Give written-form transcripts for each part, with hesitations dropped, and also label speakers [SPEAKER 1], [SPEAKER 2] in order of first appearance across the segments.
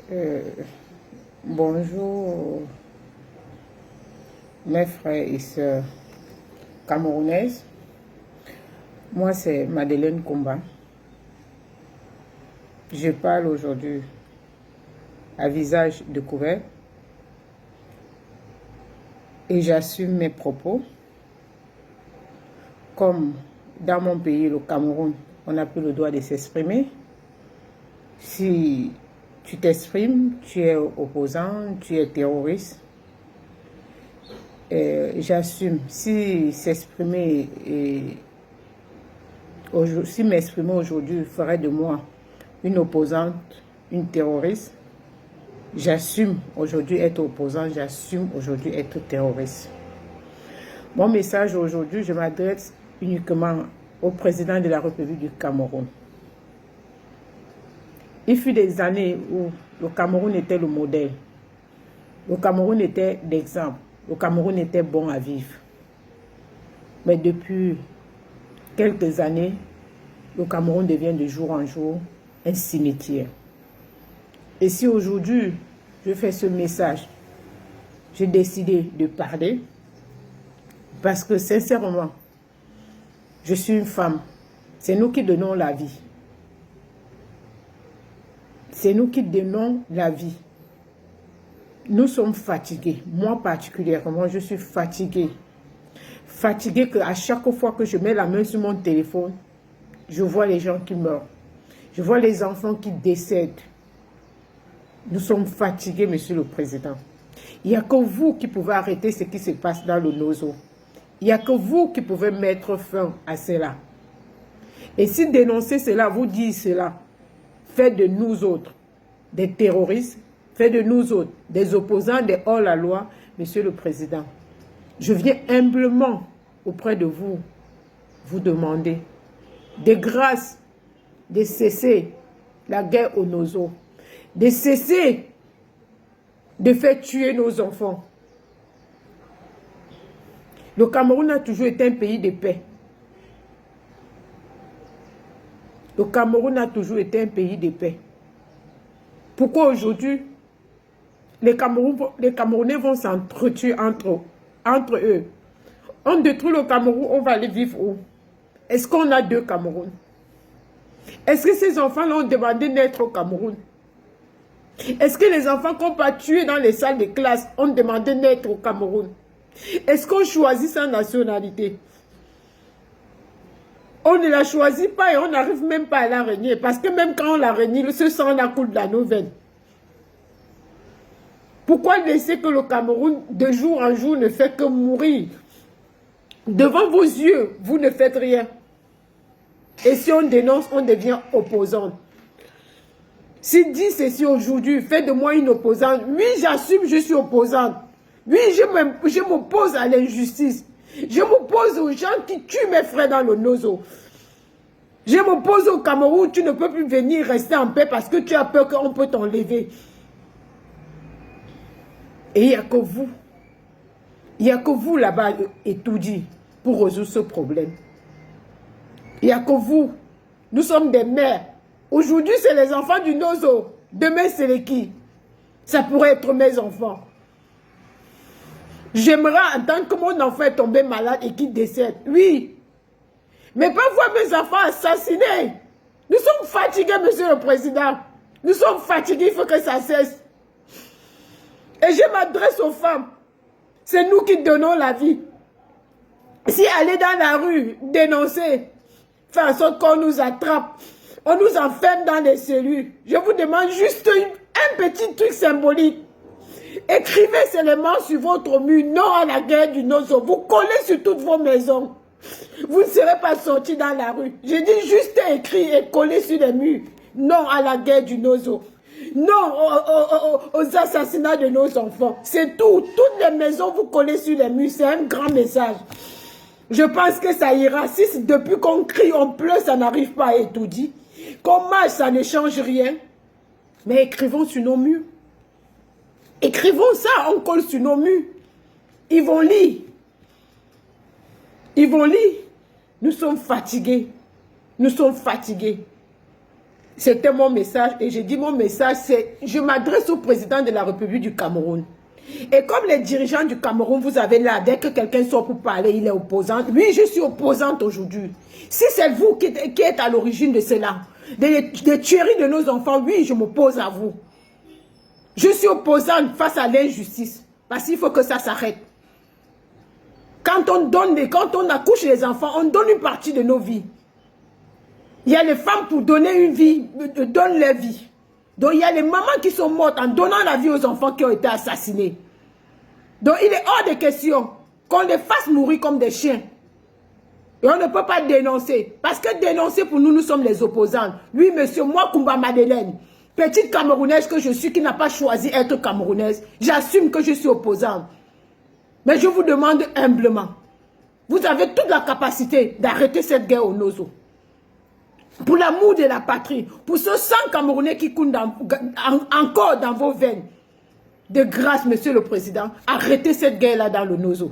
[SPEAKER 1] Euh, Bonjour mes frères et sœurs camerounaises. Moi c'est Madeleine Komba. Je parle aujourd'hui à visage découvert et j'assume mes propos. Comme dans mon pays, le Cameroun, on n'a plus le droit de s'exprimer. Si tu t'exprimes, tu es opposant, tu es terroriste. J'assume. Si m'exprimer aujourd'hui ferait de moi une opposante, une terroriste, j'assume aujourd'hui être opposant, j'assume aujourd'hui être terroriste. Mon message aujourd'hui, je m'adresse uniquement au président de la République du Cameroun. Il fut des années où le Cameroun était le modèle. Le Cameroun était l'exemple. Le Cameroun était bon à vivre. Mais depuis quelques années, le Cameroun devient de jour en jour un cimetière. Et si aujourd'hui, je fais ce message, j'ai décidé de parler parce que sincèrement, je suis une femme. C'est nous qui donnons la vie. C'est nous qui donnons la vie. Nous sommes fatigués. Moi particulièrement, je suis fatiguée. Fatiguée qu'à chaque fois que je mets la main sur mon téléphone, je vois les gens qui meurent. Je vois les enfants qui décèdent. Nous sommes fatigués, Monsieur le Président. Il n'y a que vous qui pouvez arrêter ce qui se passe dans le Nozo. Il n'y a que vous qui pouvez mettre fin à cela. Et si dénoncer cela, vous dites cela, faites de nous autres des terroristes, faites de nous autres des opposants des hors-la-loi, Monsieur le Président. Je viens humblement auprès de vous, vous demander de grâce de cesser la guerre au Nozo, de cesser de faire tuer nos enfants. Le Cameroun a toujours été un pays de paix. Le Cameroun a toujours été un pays de paix. Pourquoi aujourd'hui, les Camerounais vont s'entretuer entre eux? On détruit le Cameroun, on va aller vivre où? Est-ce qu'on a deux Cameroun? Est-ce que ces enfants-là ont demandé d'être au Cameroun? Est-ce que les enfants qu'on va tuer dans les salles de classe ont demandé d'être au Cameroun? Est-ce qu'on choisit sa nationalité? On ne la choisit pas et on n'arrive même pas à la régner. Parce que même quand on la renie, ce sang la coule dans nos veines. Pourquoi laisser que le Cameroun, de jour en jour, ne fait que mourir? Devant vos yeux, vous ne faites rien. Et si on dénonce, on devient opposant. Si dit ceci aujourd'hui, fait de moi une opposante. Oui, j'assume, je suis opposante. Oui, je m'oppose à l'injustice. Je m'oppose aux gens qui tuent mes frères dans le Nozo. Je m'oppose au Cameroun, tu ne peux plus venir rester en paix parce que tu as peur qu'on peut t'enlever. Et il n'y a que vous. Il n'y a que vous là-bas et tout dit pour résoudre ce problème. Il n'y a que vous. Nous sommes des mères. Aujourd'hui, c'est les enfants du Nozo. Demain, c'est les qui? Ça pourrait être mes enfants. J'aimerais entendre que mon enfant est tombé malade et qu'il décède. Oui. Mais pas voir mes enfants assassinés. Nous sommes fatigués, Monsieur le Président. Nous sommes fatigués, il faut que ça cesse. Et je m'adresse aux femmes. C'est nous qui donnons la vie. Si aller dans la rue, dénoncer, faire en sorte qu'on nous attrape, on nous enferme dans les cellules. Je vous demande juste un petit truc symbolique. Écrivez seulement sur votre mur, non à la guerre du Nozo. Vous collez sur toutes vos maisons. Vous ne serez pas sortis dans la rue. Je dis juste écrit et coller sur les murs. Non à la guerre du Nozo. Non aux assassinats de nos enfants. C'est tout. Toutes les maisons, vous collez sur les murs. C'est un grand message. Je pense que ça ira. Si depuis qu'on crie, on pleure, ça n'arrive pas à étudier. Qu'on marche, ça ne change rien. Mais écrivons sur nos murs. Écrivons ça, on colle sur nos murs. Ils vont lire. Ils vont lire. Nous sommes fatigués. Nous sommes fatigués. C'était mon message. Et j'ai dit mon message, c'est je m'adresse au président de la République du Cameroun. Et comme les dirigeants du Cameroun, vous avez là, dès que quelqu'un sort pour parler, il est opposant. Oui, je suis opposante aujourd'hui. Si c'est vous qui êtes à l'origine de cela, des tueries de nos enfants, oui, je m'oppose à vous. Je suis opposante face à l'injustice. Parce qu'il faut que ça s'arrête. Quand on accouche les enfants, on donne une partie de nos vies. Il y a les femmes pour donner une vie, donnent leur vie. Donc il y a les mamans qui sont mortes en donnant la vie aux enfants qui ont été assassinés. Donc il est hors de question qu'on les fasse mourir comme des chiens. Et on ne peut pas dénoncer. Parce que dénoncer pour nous, nous sommes les opposants. Oui, monsieur, moi, Kumba Madeleine, petite Camerounaise que je suis, qui n'a pas choisi d'être Camerounaise, j'assume que je suis opposante. Mais je vous demande humblement, vous avez toute la capacité d'arrêter cette guerre au Nozo. Pour l'amour de la patrie, pour ce sang camerounais qui coule encore dans vos veines. De grâce, monsieur le président, arrêtez cette guerre-là dans le Nozo.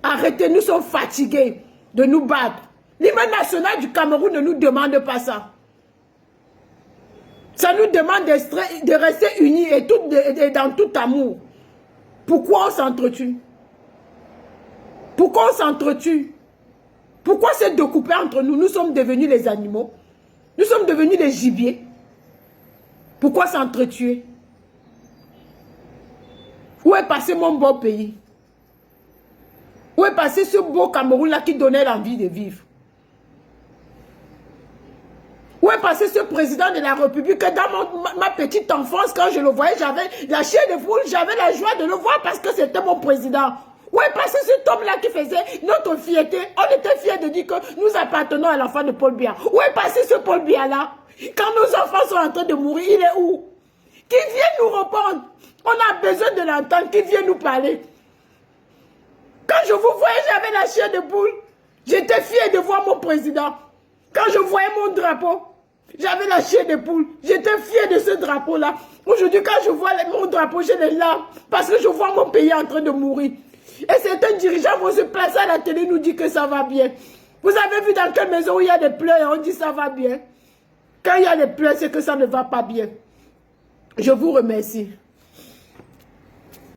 [SPEAKER 1] Arrêtez, nous sommes fatigués de nous battre. L'hymne national du Cameroun ne nous demande pas ça. Ça nous demande de rester unis et dans tout amour. Pourquoi on s'entretue? Pourquoi on s'entretue? Pourquoi c'est découpé entre nous? Nous sommes devenus les animaux. Nous sommes devenus les gibiers. Pourquoi s'entretuer? Où est passé mon beau pays? Où est passé ce beau Cameroun-là qui donnait l'envie de vivre? Où est passé ce président de la République que dans ma petite enfance, quand je le voyais, j'avais la chair de poule, j'avais la joie de le voir parce que c'était mon président. Où est passé cet homme-là qui faisait notre fierté? On était fiers de dire que nous appartenons à l'enfant de Paul Biya. Où est passé ce Paul Biya-là? Quand nos enfants sont en train de mourir, il est où? Qui vient nous répondre? On a besoin de l'entendre, qui vient nous parler. Quand je vous voyais, j'avais la chair de poule. J'étais fier de voir mon président. Quand je voyais mon drapeau, j'avais la chair de poule. J'étais fier de ce drapeau-là. Aujourd'hui, quand je vois mon drapeau, j'ai les larmes. Parce que je vois mon pays en train de mourir. Et certains dirigeants vont se placer à la télé et nous dire que ça va bien. Vous avez vu dans quelle maison où il y a des pleurs et on dit ça va bien. Quand il y a des pleurs, c'est que ça ne va pas bien. Je vous remercie.